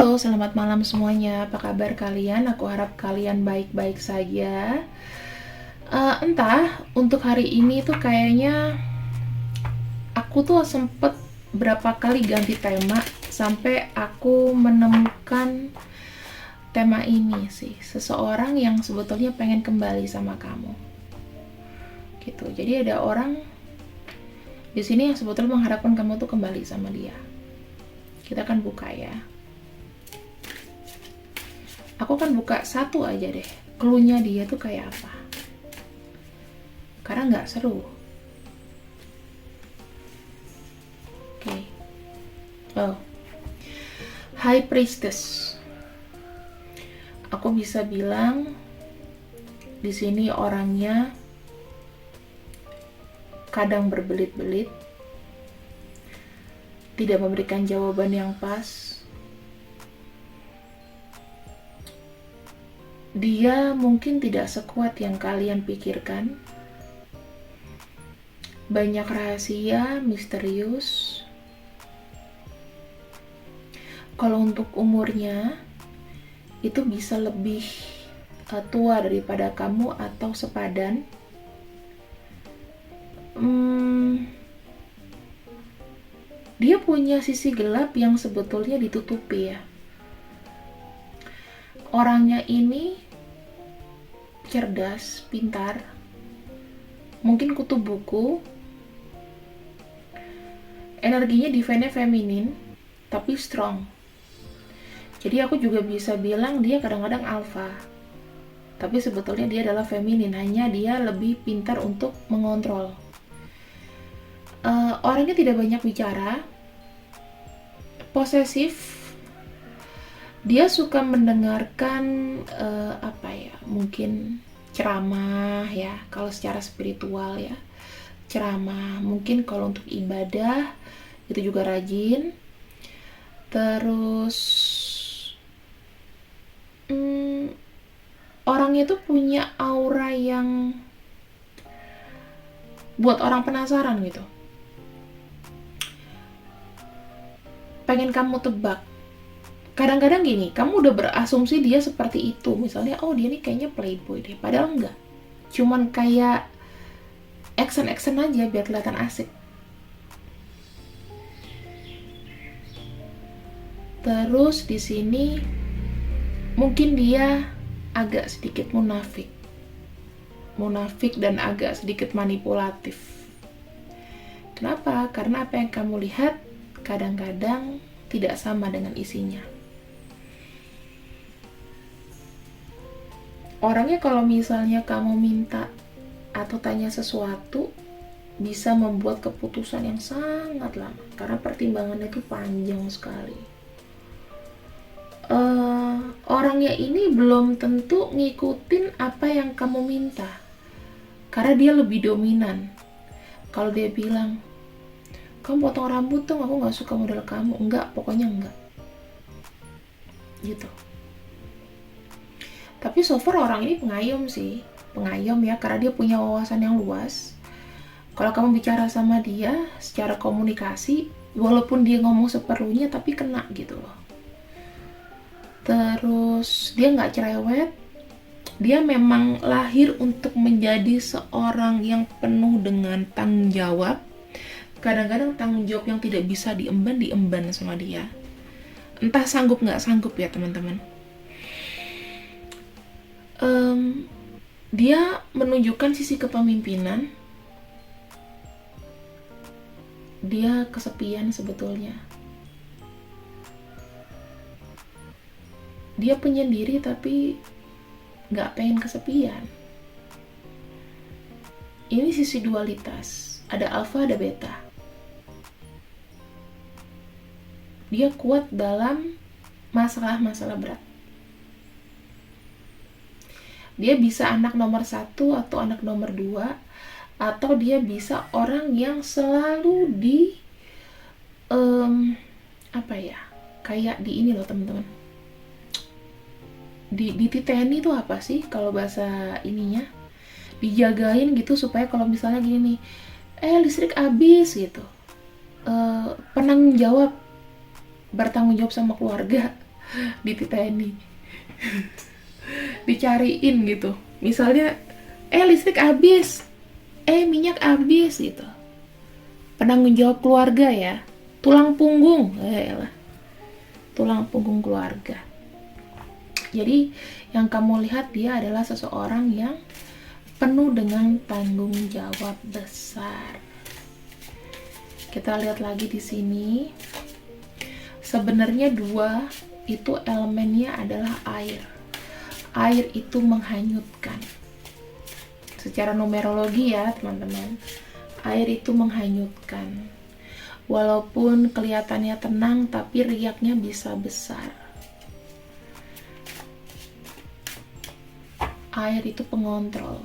Halo, selamat malam semuanya. Apa kabar kalian? Aku harap kalian baik-baik saja. Entah, untuk hari ini tuh kayaknya aku tuh sempet berapa kali ganti tema sampai aku menemukan tema ini sih. Seseorang yang sebetulnya pengen kembali sama kamu. Gitu. Jadi ada orang di sini yang sebetulnya mengharapkan kamu tuh kembali sama dia. Kita akan buka ya. Aku akan buka satu aja deh. Cluenya dia tuh kayak apa? Karena nggak seru. Oke. Oh. High Priestess. Aku bisa bilang di sini orangnya kadang berbelit-belit, tidak memberikan jawaban yang pas. Dia mungkin tidak sekuat yang kalian pikirkan. Banyak rahasia, misterius. Kalau untuk umurnya, itu bisa lebih tua daripada kamu atau sepadan. Dia punya sisi gelap yang sebetulnya ditutupi ya. Orangnya ini cerdas, pintar, mungkin kutu buku, energinya divine feminin, tapi strong. Jadi aku juga bisa bilang dia kadang-kadang alpha, tapi sebetulnya dia adalah feminin, hanya dia lebih pintar untuk mengontrol. Orangnya tidak banyak bicara, posesif. Dia suka mendengarkan mungkin ceramah ya, kalau secara spiritual ya, ceramah. Mungkin kalau untuk ibadah itu juga rajin. Terus orangnya tuh punya aura yang buat orang penasaran gitu. Pengen kamu tebak. Kadang-kadang gini, kamu udah berasumsi dia seperti itu. Misalnya, oh dia nih kayaknya playboy deh. Padahal enggak. Cuman kayak action-action aja biar kelihatan asik. Terus di sini mungkin dia agak sedikit munafik. Munafik dan agak sedikit manipulatif. Kenapa? Karena apa yang kamu lihat kadang-kadang tidak sama dengan isinya. Orangnya kalau misalnya kamu minta atau tanya sesuatu, bisa membuat keputusan yang sangat lama karena pertimbangannya itu panjang sekali. Orangnya ini belum tentu ngikutin apa yang kamu minta karena dia lebih dominan. Kalau dia bilang, kamu potong rambut dong, aku gak suka model kamu. Enggak, pokoknya enggak. Gitu. Tapi so far orang ini pengayom sih. Pengayom ya, karena dia punya wawasan yang luas. Kalau kamu bicara sama dia secara komunikasi, walaupun dia ngomong seperlunya, tapi kena gitu loh. Terus dia gak cerewet. Dia memang lahir untuk menjadi seorang yang penuh dengan tanggung jawab. Kadang-kadang tanggung jawab yang tidak bisa diemban sama dia. Entah sanggup nggak sanggup ya teman-teman. Dia menunjukkan sisi kepemimpinan. Dia kesepian sebetulnya. Dia penyendiri tapi nggak pengen kesepian. Ini sisi dualitas. Ada alfa, ada beta. Dia kuat dalam masalah-masalah berat. Dia bisa anak nomor 1 atau anak nomor 2, atau dia bisa orang yang selalu kayak di ini loh teman-teman. Dititeni itu apa sih kalau bahasa ininya? Dijagain gitu supaya kalau misalnya gini nih, listrik habis gitu. Penanggung jawab, bertanggung jawab sama keluarga. dititeni, dicariin gitu. Misalnya, listrik habis, minyak habis gitu. Penanggung jawab keluarga ya, tulang punggung, tulang punggung keluarga. Jadi yang kamu lihat dia adalah seseorang yang penuh dengan tanggung jawab besar. Kita lihat lagi di sini. Sebenarnya dua itu elemennya adalah air. Air itu menghanyutkan. Secara numerologi ya teman-teman, air itu menghanyutkan. Walaupun kelihatannya tenang, tapi riaknya bisa besar. Air itu pengontrol.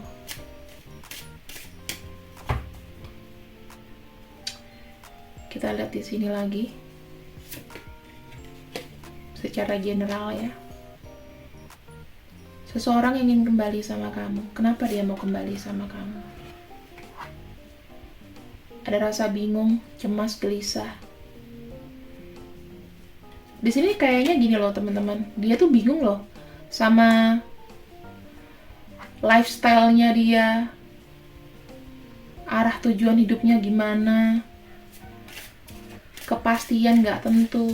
Kita lihat di sini lagi. Secara general ya. Seseorang ingin kembali sama kamu. Kenapa dia mau kembali sama kamu? Ada rasa bingung, cemas, gelisah. Di sini kayaknya gini loh teman-teman. Dia tuh bingung loh sama lifestyle-nya dia. Arah tujuan hidupnya gimana. Kepastian gak tentu.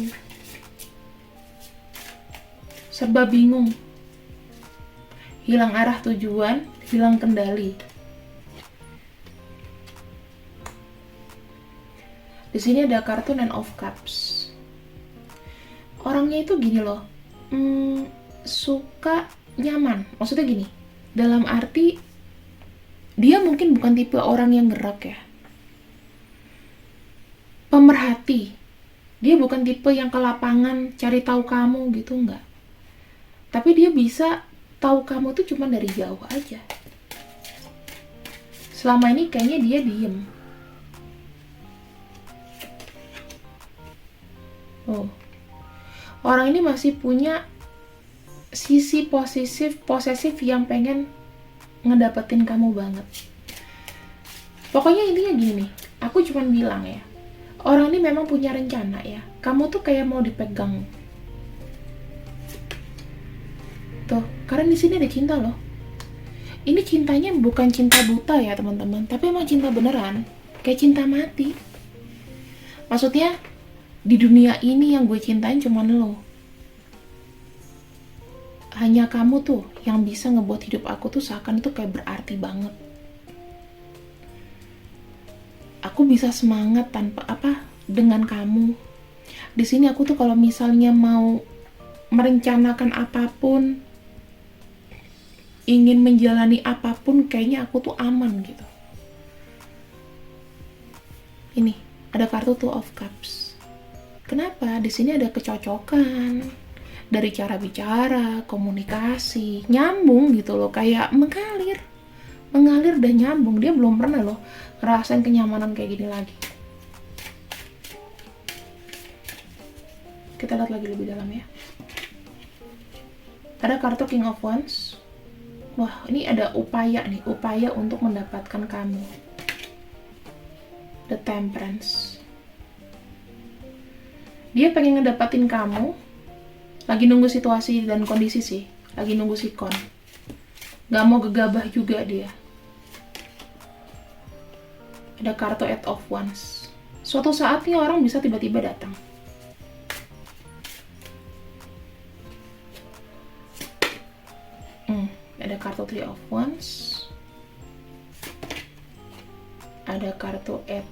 Serba bingung. Hilang arah tujuan, hilang kendali. Di sini ada kartu Nine of Cups. Orangnya itu gini loh, suka nyaman. Maksudnya gini, dalam arti dia mungkin bukan tipe orang yang gerak ya. Pemerhati. Dia bukan tipe yang ke lapangan cari tahu kamu gitu, enggak. Tapi dia bisa tahu kamu tuh cuma dari jauh aja. Selama ini kayaknya dia diem. Orang ini masih punya sisi posesif yang pengen ngedapetin kamu banget. Pokoknya intinya gini nih, aku cuma bilang ya, orang ini memang punya rencana ya. Kamu tuh kayak mau dipegang. Tuh, karena di sini ada cinta loh. Ini cintanya bukan cinta buta ya teman-teman, tapi emang cinta beneran, kayak cinta mati. Maksudnya di dunia ini yang gue cintain cuma lo. Hanya kamu tuh yang bisa ngebuat hidup aku tuh seakan itu kayak berarti banget. Aku bisa semangat dengan kamu. Di sini aku tuh kalau misalnya mau merencanakan apapun, ingin menjalani apapun, kayaknya aku tuh aman gitu. Ini ada kartu Two of Cups. Kenapa? Di sini ada kecocokan dari cara bicara, komunikasi, nyambung gitu loh, kayak mengalir dan nyambung. Dia belum pernah loh ngerasain kenyamanan kayak gini lagi. Kita lihat lagi lebih dalam ya. Ada kartu King of Wands. Wah, ini ada upaya untuk mendapatkan kamu. The Temperance. Dia pengen ngedapatin kamu, lagi nunggu situasi dan kondisi sih, lagi nunggu sikon. Gak mau gegabah juga dia. Ada kartu Eight of Wands. Suatu saat nih orang bisa tiba-tiba datang. Ada kartu Three of Wands. Ada kartu Eight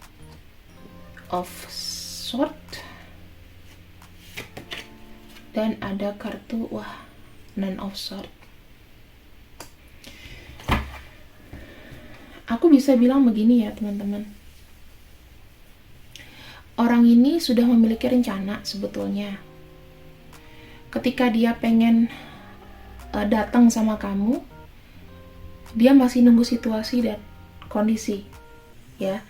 of Swords. Dan ada kartu Nine of Swords. Aku bisa bilang begini ya teman-teman. Orang ini sudah memiliki rencana sebetulnya. Ketika dia pengen datang sama kamu, dia masih nunggu situasi dan kondisi ya.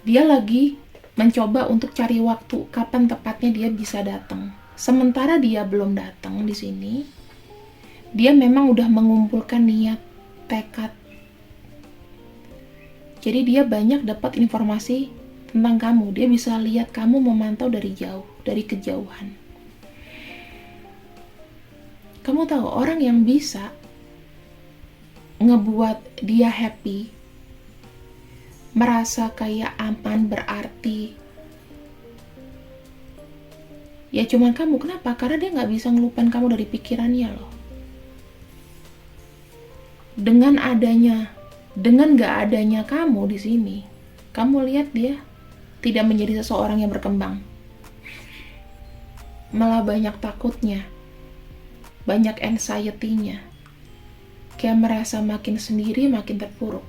Dia lagi mencoba untuk cari waktu kapan tepatnya dia bisa datang. Sementara dia belum datang di sini, dia memang udah mengumpulkan niat, tekad. Jadi dia banyak dapat informasi tentang kamu. Dia bisa lihat kamu memantau dari jauh, dari kejauhan. Kamu tahu orang yang bisa ngebuat dia happy, merasa kayak aman, berarti ya cuman kamu. Kenapa? Karena dia nggak bisa ngelupain kamu dari pikirannya loh. Dengan nggak adanya kamu di sini, kamu lihat dia tidak menjadi seseorang yang berkembang, malah banyak takutnya, banyak anxiety-nya, kayak merasa makin sendiri, makin terpuruk.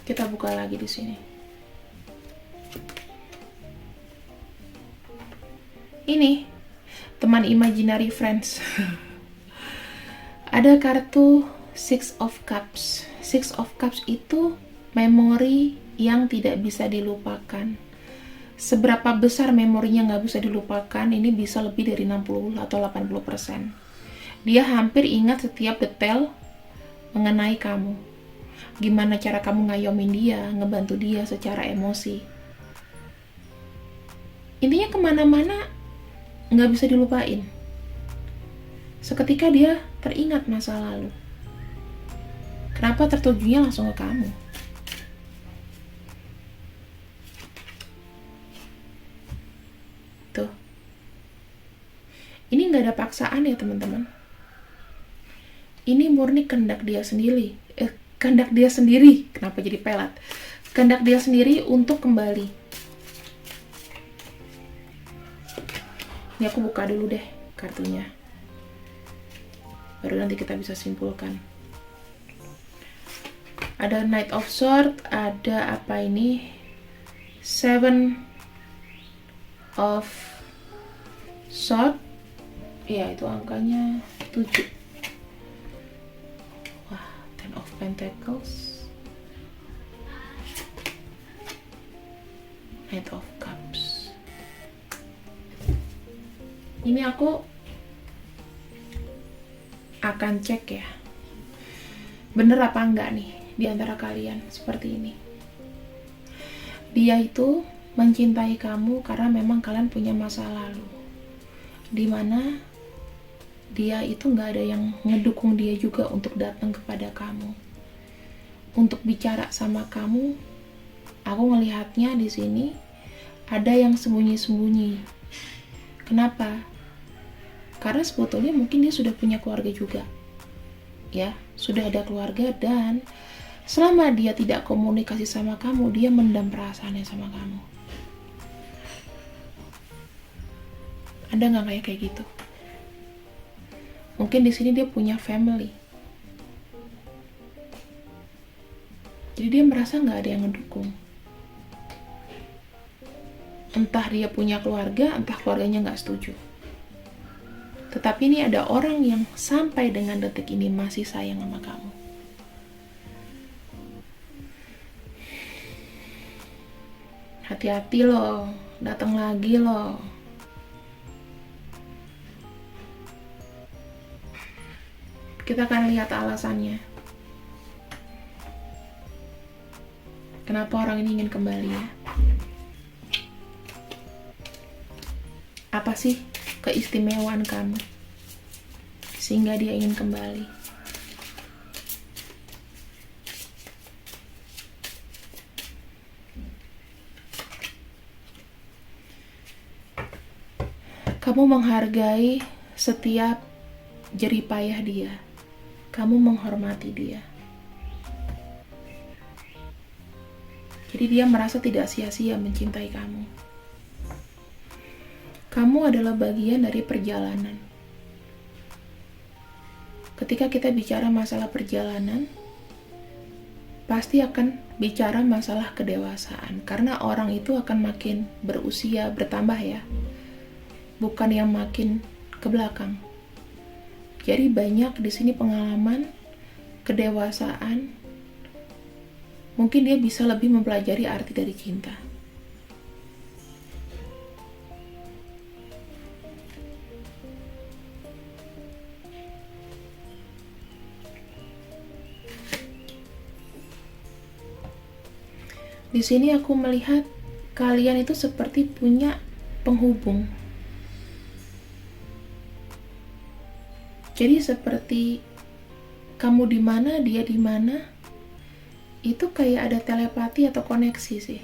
Kita buka lagi di sini. Ini teman imaginary friends. Ada kartu Six of Cups. Six of Cups itu memori yang tidak bisa dilupakan. Seberapa besar memorinya nggak bisa dilupakan, ini bisa lebih dari 60 atau 80%. Dia hampir ingat setiap detail mengenai kamu. Gimana cara kamu ngayomin dia, ngebantu dia secara emosi. Intinya kemana-mana nggak bisa dilupain. Seketika dia teringat masa lalu. Kenapa tertujunya langsung ke kamu? Tuh. Ini nggak ada paksaan ya teman-teman. Ini murni kehendak dia sendiri. Kehendak dia sendiri. Kenapa jadi pelat? Kehendak dia sendiri untuk kembali. Ini aku buka dulu deh kartunya. Baru nanti kita bisa simpulkan. Ada Knight of Swords, ada apa ini? Seven of Swords. Ya, itu angkanya 7. Wah, Ten of Pentacles. Knight of Cups. Ini aku akan cek ya, bener apa enggak nih di antara kalian seperti ini. Dia itu mencintai kamu karena memang kalian punya masa lalu, dimana dia itu nggak ada yang ngedukung dia juga untuk datang kepada kamu, untuk bicara sama kamu. Aku ngelihatnya di sini ada yang sembunyi-sembunyi. Kenapa? Karena sebetulnya mungkin dia sudah punya keluarga juga. Ya, sudah ada keluarga, dan selama dia tidak komunikasi sama kamu, dia mendam perasaannya sama kamu. Ada nggak kayak gitu? Mungkin di sini dia punya family. Jadi dia merasa nggak ada yang ngedukung. Entah dia punya keluarga, entah keluarganya nggak setuju. Tetapi ini ada orang yang sampai dengan detik ini masih sayang sama kamu. Hati-hati loh, datang lagi loh. Kita akan lihat alasannya. Kenapa orang ini ingin kembali ya? Apa sih keistimewaan kamu sehingga dia ingin kembali? Kamu menghargai setiap jerih payah dia. Kamu menghormati dia. Jadi dia merasa tidak sia-sia mencintai kamu. Kamu adalah bagian dari perjalanan. Ketika kita bicara masalah perjalanan, pasti akan bicara masalah kedewasaan. Karena orang itu akan makin berusia, bertambah ya. Bukan yang makin ke belakang. Jadi banyak di sini pengalaman, kedewasaan. Mungkin dia bisa lebih mempelajari arti dari cinta. Di sini aku melihat kalian itu seperti punya penghubung. Jadi seperti kamu di mana, dia di mana, itu kayak ada telepati atau koneksi sih.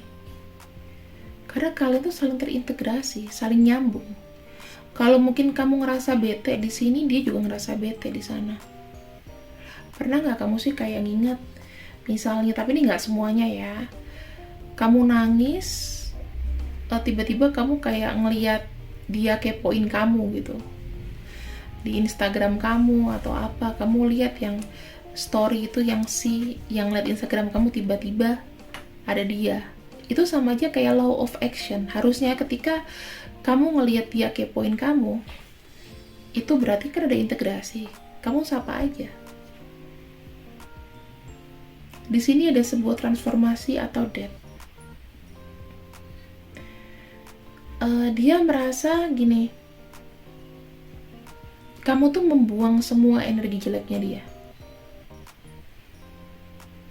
Karena kalian tuh saling terintegrasi, saling nyambung. Kalau mungkin kamu ngerasa bete di sini, dia juga ngerasa bete di sana. Pernah nggak kamu sih kayak nginget, misalnya, tapi ini nggak semuanya ya, kamu nangis, tiba-tiba kamu kayak ngeliat dia kepoin kamu gitu di Instagram kamu atau apa, kamu lihat yang story itu yang lihat Instagram kamu tiba-tiba ada dia. Itu sama aja kayak law of action. Harusnya ketika kamu ngelihat dia kepoin kamu, itu berarti kan ada integrasi. Kamu sapa aja. Di sini ada sebuah transformasi atau death. Dia merasa gini, kamu tuh membuang semua energi jeleknya dia,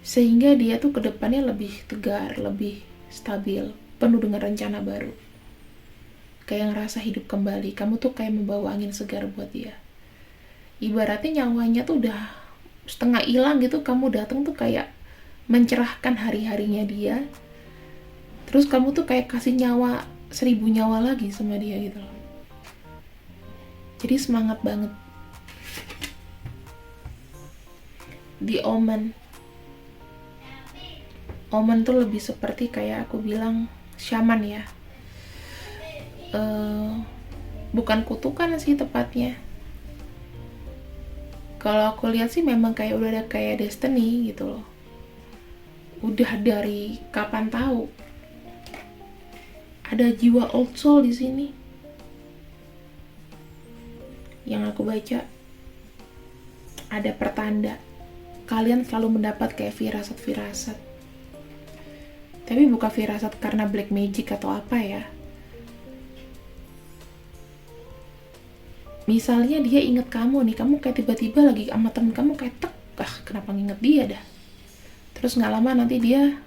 sehingga dia tuh kedepannya lebih tegar, lebih stabil, penuh dengan rencana baru, kayak ngerasa hidup kembali. Kamu tuh kayak membawa angin segar buat dia. Ibaratnya nyawanya tuh udah setengah hilang gitu, kamu datang tuh kayak mencerahkan hari-harinya dia, terus kamu tuh kayak kasih nyawa 1000 nyawa lagi sama dia gitu loh. Jadi semangat banget. Di Omen tuh lebih seperti kayak aku bilang shaman ya. Bukan kutukan sih tepatnya. Kalau aku lihat sih memang kayak udah ada kayak destiny gitu loh. Udah dari kapan tahu. Ada jiwa old soul di sini. Yang aku baca ada pertanda kalian selalu mendapat kayak firasat-firasat, tapi bukan firasat karena black magic atau apa ya. Misalnya dia inget kamu nih, kamu kayak tiba-tiba lagi sama temen kamu kayak kenapa nginget dia dah, terus nggak lama nanti dia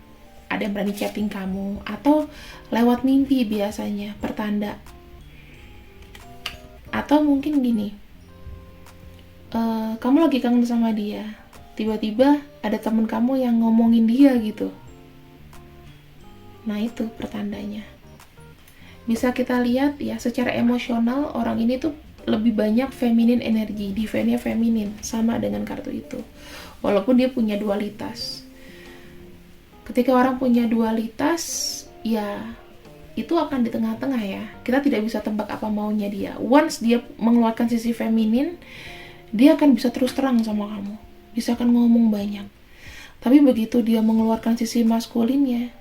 ada yang berani chatting kamu, atau lewat mimpi biasanya pertanda. Atau mungkin gini, kamu lagi kangen sama dia, tiba-tiba ada temen kamu yang ngomongin dia gitu. Nah itu pertandanya. Bisa kita lihat ya, secara emosional orang ini tuh lebih banyak feminin energi, divine-nya feminin, sama dengan kartu itu. Walaupun dia punya dualitas. Ketika orang punya dualitas, ya itu akan di tengah-tengah ya. Kita tidak bisa tebak apa maunya dia. Once dia mengeluarkan sisi feminin, dia akan bisa terus terang sama kamu. Bisa akan ngomong banyak. Tapi begitu dia mengeluarkan sisi maskulinnya,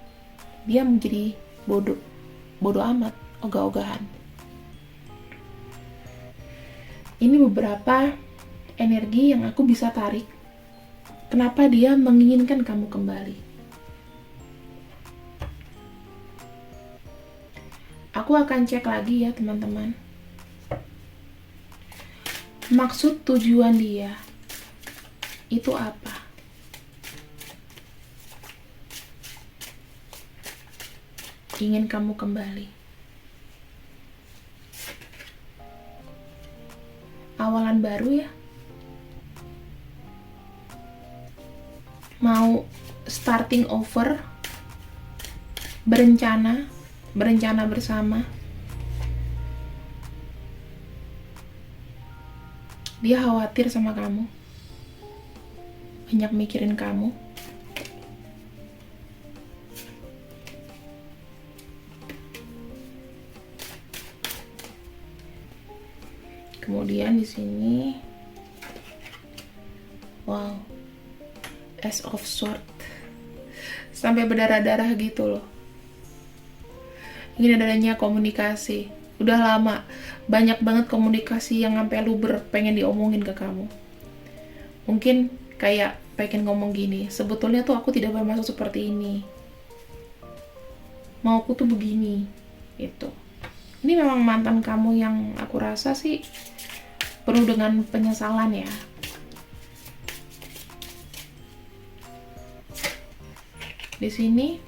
dia menjadi bodoh. Bodoh amat, ogah-ogahan. Ini beberapa energi yang aku bisa tarik. Kenapa dia menginginkan kamu kembali. Aku akan cek lagi ya teman-teman. Maksud tujuan dia itu apa? Ingin kamu kembali. Awalan baru ya. Mau starting over, berencana bersama. Dia khawatir sama kamu, banyak mikirin kamu. Kemudian di sini, wow, Ace of Swords, sampai berdarah-darah gitu loh. Ingin adanya komunikasi. Udah lama, banyak banget komunikasi yang sampai luber pengen diomongin ke kamu. Mungkin kayak pengen ngomong gini, sebetulnya tuh aku tidak bermaksud seperti ini. Mauku tuh begini, gitu. Ini memang mantan kamu yang aku rasa sih penuh dengan penyesalan ya. Di sini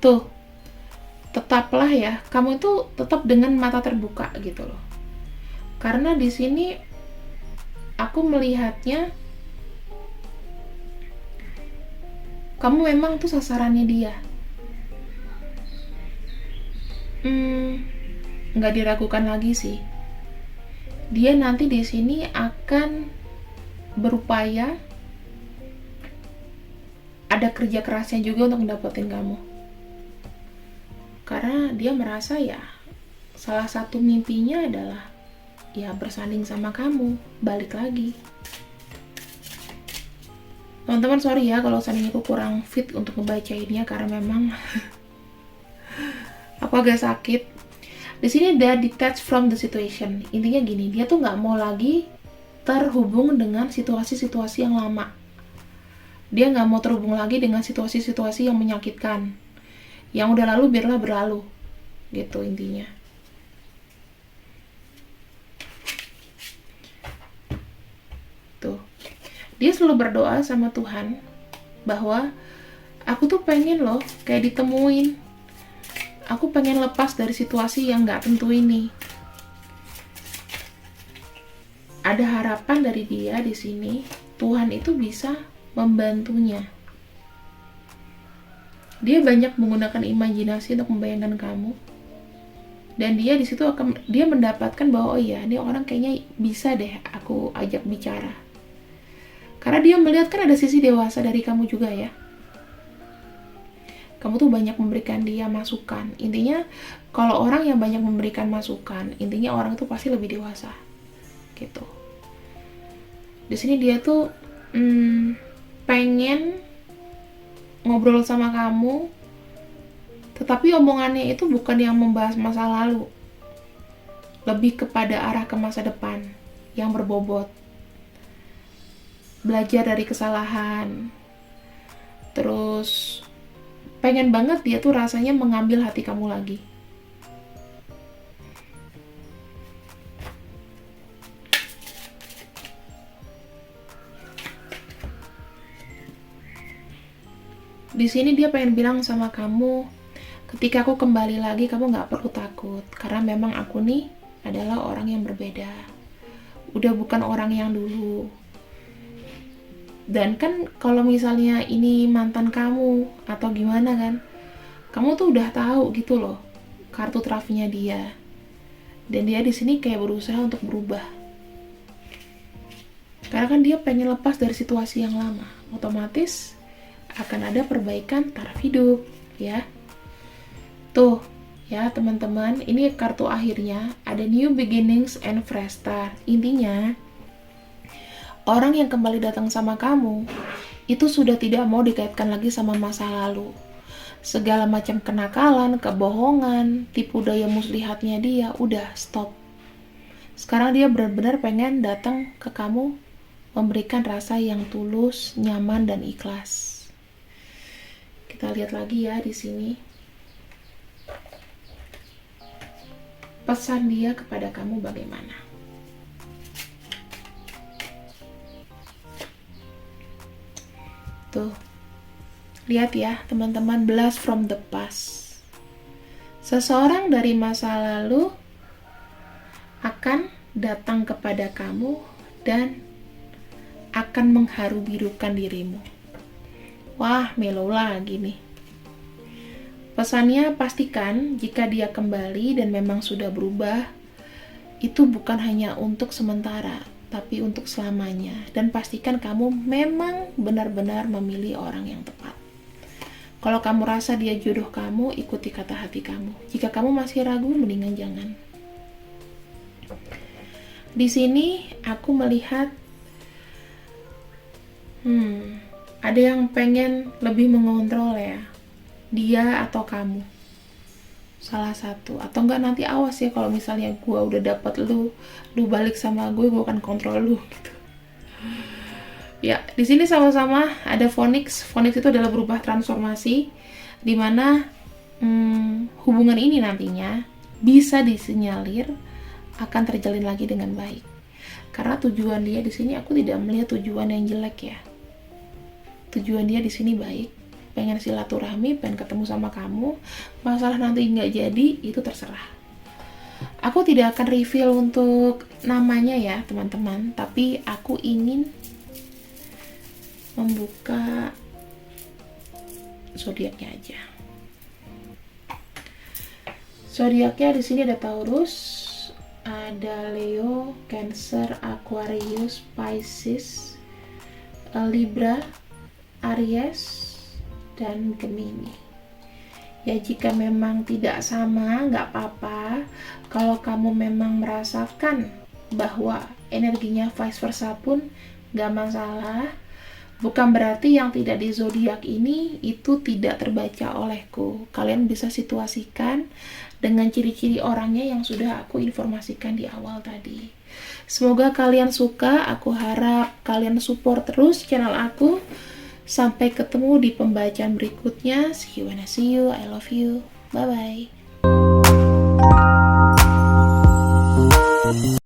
Tuh, tetaplah ya, kamu itu tetap dengan mata terbuka gitu loh. Karena di sini aku melihatnya kamu memang tuh sasarannya dia. Nggak diragukan lagi sih. Dia nanti di sini akan berupaya, ada kerja kerasnya juga untuk mendapatkan kamu. Karena dia merasa ya salah satu mimpinya adalah ya bersanding sama kamu, balik lagi. Teman-teman sorry ya kalau seandainya aku kurang fit untuk ngebacainnya karena memang aku agak sakit. Di sini dia detached from the situation. Intinya gini, dia tuh nggak mau lagi terhubung dengan situasi-situasi yang lama. Dia nggak mau terhubung lagi dengan situasi-situasi yang menyakitkan. Yang udah lalu biarlah berlalu, gitu intinya. Tuh, dia selalu berdoa sama Tuhan bahwa aku tuh pengen loh kayak ditemuin. Aku pengen lepas dari situasi yang nggak tentu ini. Ada harapan dari dia di sini. Tuhan itu bisa membantunya. Dia banyak menggunakan imajinasi untuk membayangkan kamu. Dan dia di situ dia mendapatkan bahwa oh iya, ini orang kayaknya bisa deh aku ajak bicara. Karena dia melihat kan ada sisi dewasa dari kamu juga ya. Kamu tuh banyak memberikan dia masukan. Intinya kalau orang yang banyak memberikan masukan, intinya orang itu pasti lebih dewasa. Gitu. Di sini dia tuh pengen ngobrol sama kamu, tetapi omongannya itu bukan yang membahas masa lalu, lebih kepada arah ke masa depan yang berbobot. Belajar dari kesalahan, terus pengen banget dia tuh rasanya mengambil hati kamu lagi. Di sini dia pengen bilang sama kamu, ketika aku kembali lagi kamu nggak perlu takut, karena memang aku nih adalah orang yang berbeda. Udah bukan orang yang dulu. Dan kan kalau misalnya ini mantan kamu atau gimana kan, kamu tuh udah tahu gitu loh kartu trafnya dia. Dan dia di sini kayak berusaha untuk berubah. Karena kan dia pengen lepas dari situasi yang lama. Otomatis akan ada perbaikan taraf hidup ya. Tuh ya teman-teman, ini kartu akhirnya ada new beginnings and fresh start. Intinya orang yang kembali datang sama kamu itu sudah tidak mau dikaitkan lagi sama masa lalu. Segala macam kenakalan, kebohongan, tipu daya muslihatnya dia udah stop. Sekarang dia benar-benar pengen datang ke kamu memberikan rasa yang tulus, nyaman dan ikhlas. Kita lihat lagi ya di sini. Pesan dia kepada kamu bagaimana? Tuh. Lihat ya, teman-teman, blast from the past. Seseorang dari masa lalu akan datang kepada kamu dan akan mengharu-birukan dirimu. Wah, melo lagi nih. Pesannya pastikan jika dia kembali dan memang sudah berubah, itu bukan hanya untuk sementara, tapi untuk selamanya. Dan pastikan kamu memang benar-benar memilih orang yang tepat. Kalau kamu rasa dia jodoh kamu, ikuti kata hati kamu. Jika kamu masih ragu, mendingan jangan. Di sini aku melihat ada yang pengen lebih mengontrol ya, dia atau kamu, salah satu. Atau enggak nanti awas ya kalau misalnya gue udah dapet lu balik sama gue akan kontrol lu gitu. Ya, di sini sama-sama ada Phoenix. Phoenix itu adalah berubah transformasi, dimana hubungan ini nantinya bisa disinyalir akan terjalin lagi dengan baik. Karena tujuan dia di sini aku tidak melihat tujuan yang jelek ya. Tujuan dia di sini baik. pengen silaturahmi, pengen ketemu sama kamu. Masalah nanti nggak jadi, itu terserah. Aku tidak akan reveal untuk namanya ya teman-teman, tapi aku ingin membuka zodiaknya aja. Zodiaknya di sini ada Taurus, ada Leo, Cancer, Aquarius, Pisces, Libra, Aries, dan Gemini. Ya jika memang tidak sama, nggak apa-apa. Kalau kamu memang merasakan bahwa energinya vice versa pun nggak masalah. Bukan berarti yang tidak di zodiak ini itu tidak terbaca olehku. Kalian bisa situasikan dengan ciri-ciri orangnya yang sudah aku informasikan di awal tadi. Semoga kalian suka, aku harap kalian support terus channel aku. Sampai ketemu di pembacaan berikutnya. See you when I see you. I love you. Bye-bye.